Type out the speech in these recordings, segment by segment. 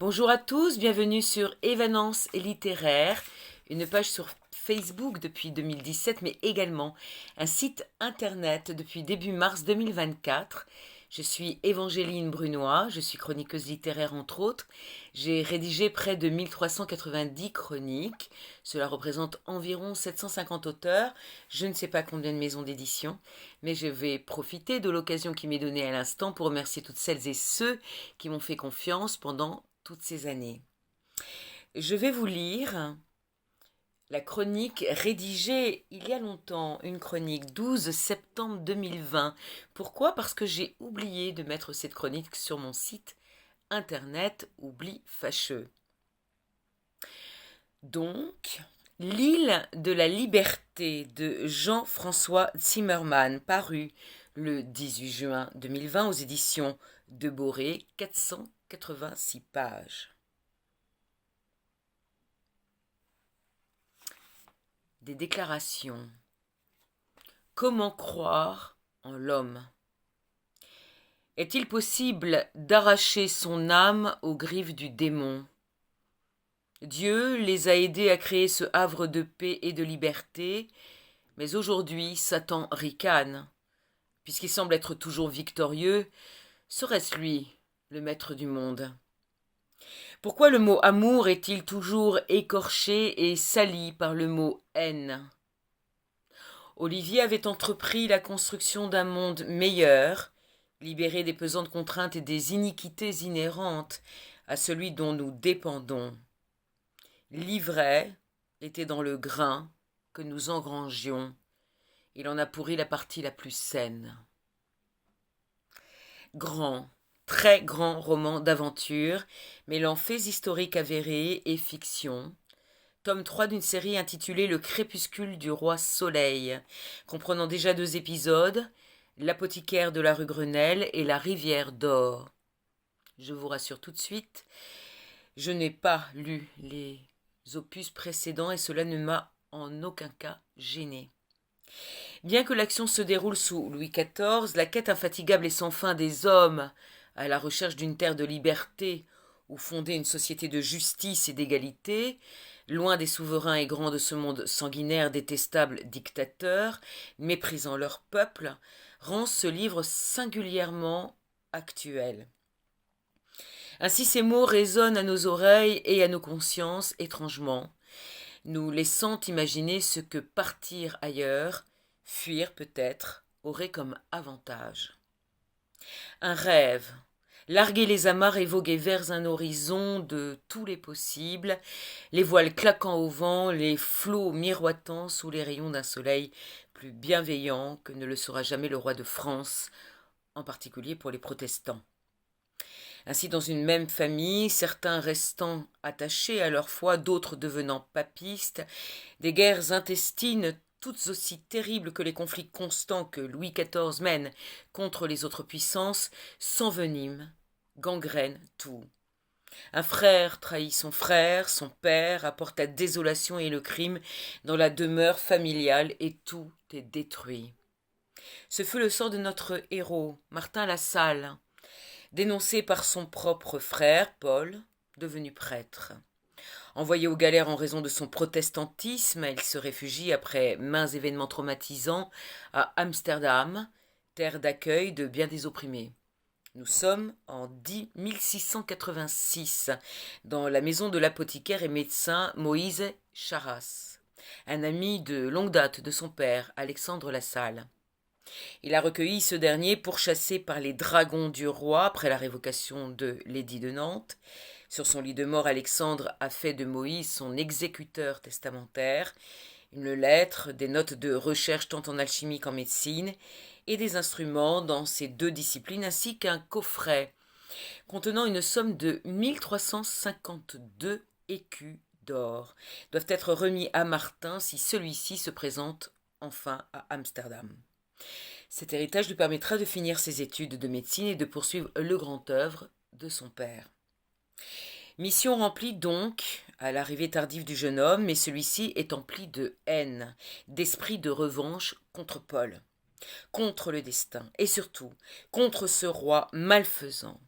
Bonjour à tous, bienvenue sur Évanance littéraire, une page sur Facebook depuis 2017, mais également un site internet depuis début mars 2024. Je suis Évangéline Brunois, je suis chroniqueuse littéraire entre autres. J'ai rédigé près de 1390 chroniques, cela représente environ 750 auteurs. Je ne sais pas combien de maisons d'édition, mais je vais profiter de l'occasion qui m'est donnée à l'instant pour remercier toutes celles et ceux qui m'ont fait confiance pendant toutes ces années. Je vais vous lire la chronique rédigée il y a longtemps, une chronique 12 septembre 2020. Pourquoi? Parce que j'ai oublié de mettre cette chronique sur mon site internet, oubli fâcheux. Donc, L'île de la liberté de Jean-François Zimmermann, paru le 18 juin 2020 aux éditions de Boré, 486 pages. Des déclarations. Comment croire en l'homme? Est-il possible d'arracher son âme aux griffes du démon? Dieu les a aidés à créer ce havre de paix et de liberté, mais aujourd'hui Satan ricane. Puisqu'il semble être toujours victorieux, serait-ce lui le maître du monde? Pourquoi le mot amour est-il toujours écorché et sali par le mot haine? Olivier avait entrepris la construction d'un monde meilleur, libéré des pesantes contraintes et des iniquités inhérentes à celui dont nous dépendons. L'ivraie était dans le grain que nous engrangions. Il en a pourri la partie la plus saine. Grand, très grand roman d'aventure, mêlant faits historiques avérés et fiction. Tome 3 d'une série intitulée Le crépuscule du roi Soleil, comprenant déjà 2 épisodes, L'apothicaire de la rue Grenelle et La rivière d'or. Je vous rassure tout de suite, je n'ai pas lu les opus précédents et cela ne m'a en aucun cas gêné. Bien que l'action se déroule sous Louis XIV, la quête infatigable et sans fin des hommes à la recherche d'une terre de liberté où fonder une société de justice et d'égalité, loin des souverains et grands de ce monde sanguinaire, détestable dictateur, méprisant leur peuple, rend ce livre singulièrement actuel. Ainsi ces mots résonnent à nos oreilles et à nos consciences étrangement, nous laissant imaginer ce que partir ailleurs, fuir peut-être, aurait comme avantage. Un rêve, larguer les amarres et voguer vers un horizon de tous les possibles, les voiles claquant au vent, les flots miroitant sous les rayons d'un soleil plus bienveillant que ne le sera jamais le roi de France, en particulier pour les protestants. Ainsi, dans une même famille, certains restant attachés à leur foi, d'autres devenant papistes, des guerres intestines toutes aussi terribles que les conflits constants que Louis XIV mène contre les autres puissances, s'enveniment, gangrènent tout. Un frère trahit son frère, son père apporte la désolation et le crime dans la demeure familiale et tout est détruit. Ce fut le sort de notre héros, Martin Lassalle, dénoncé par son propre frère, Paul, devenu prêtre. Envoyé aux galères en raison de son protestantisme, il se réfugie après maints événements traumatisants à Amsterdam, terre d'accueil de bien des opprimés. Nous sommes en 1686, dans la maison de l'apothicaire et médecin Moïse Charras, un ami de longue date de son père, Alexandre Lassalle. Il a recueilli ce dernier pourchassé par les dragons du roi après la révocation de l'édit de Nantes. Sur son lit de mort, Alexandre a fait de Moïse son exécuteur testamentaire, une lettre, des notes de recherche tant en alchimie qu'en médecine, et des instruments dans ces 2 disciplines, ainsi qu'un coffret contenant une somme de 1352 écus d'or, doivent être remis à Martin si celui-ci se présente enfin à Amsterdam. Cet héritage lui permettra de finir ses études de médecine et de poursuivre le grand œuvre de son père. Mission remplie donc à l'arrivée tardive du jeune homme, mais celui-ci est empli de haine, d'esprit de revanche contre Paul, contre le destin et surtout contre ce roi malfaisant.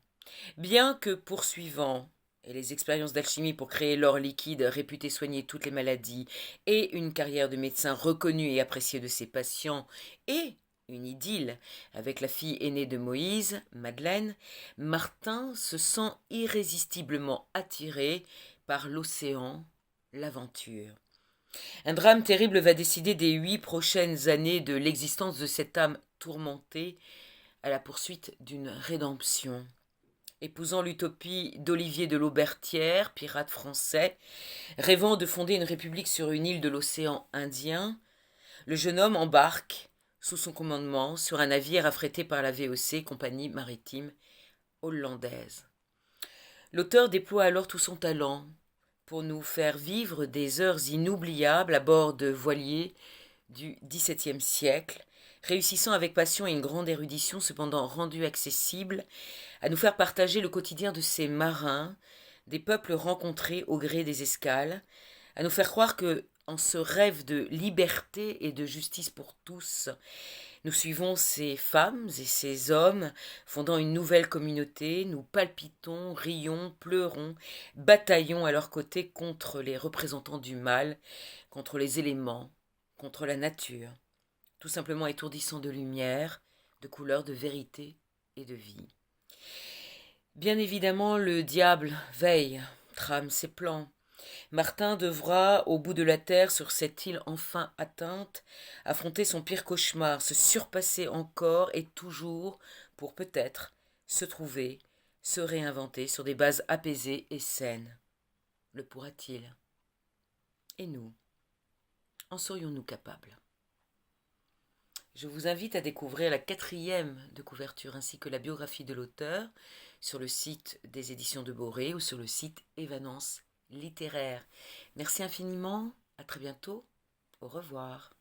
Bien que poursuivant et les expériences d'alchimie pour créer l'or liquide réputé soigner toutes les maladies, et une carrière de médecin reconnue et appréciée de ses patients, et une idylle avec la fille aînée de Moïse, Madeleine, Martin se sent irrésistiblement attiré par l'océan, l'aventure. Un drame terrible va décider des 8 prochaines années de l'existence de cette âme tourmentée à la poursuite d'une rédemption. Épousant l'utopie d'Olivier de Laubertière, pirate français, rêvant de fonder une république sur une île de l'océan Indien, le jeune homme embarque, sous son commandement, sur un navire affrété par la VOC, compagnie maritime hollandaise. L'auteur déploie alors tout son talent pour nous faire vivre des heures inoubliables à bord de voiliers du XVIIe siècle, réussissant avec passion et une grande érudition, cependant rendue accessible, à nous faire partager le quotidien de ces marins, des peuples rencontrés au gré des escales, à nous faire croire que, en ce rêve de liberté et de justice pour tous, nous suivons ces femmes et ces hommes, fondant une nouvelle communauté, nous palpitons, rions, pleurons, bataillons à leur côté contre les représentants du mal, contre les éléments, contre la nature, tout simplement étourdissant de lumière, de couleur, de vérité et de vie. Bien évidemment, le diable veille, trame ses plans. Martin devra, au bout de la terre, sur cette île enfin atteinte, affronter son pire cauchemar, se surpasser encore et toujours pour peut-être se trouver, se réinventer sur des bases apaisées et saines. Le pourra-t-il? Et nous, en serions-nous capables? Je vous invite à découvrir la 4e de couverture ainsi que la biographie de l'auteur sur le site des éditions de Boré ou sur le site Évanance littéraire. Merci infiniment, à très bientôt, au revoir.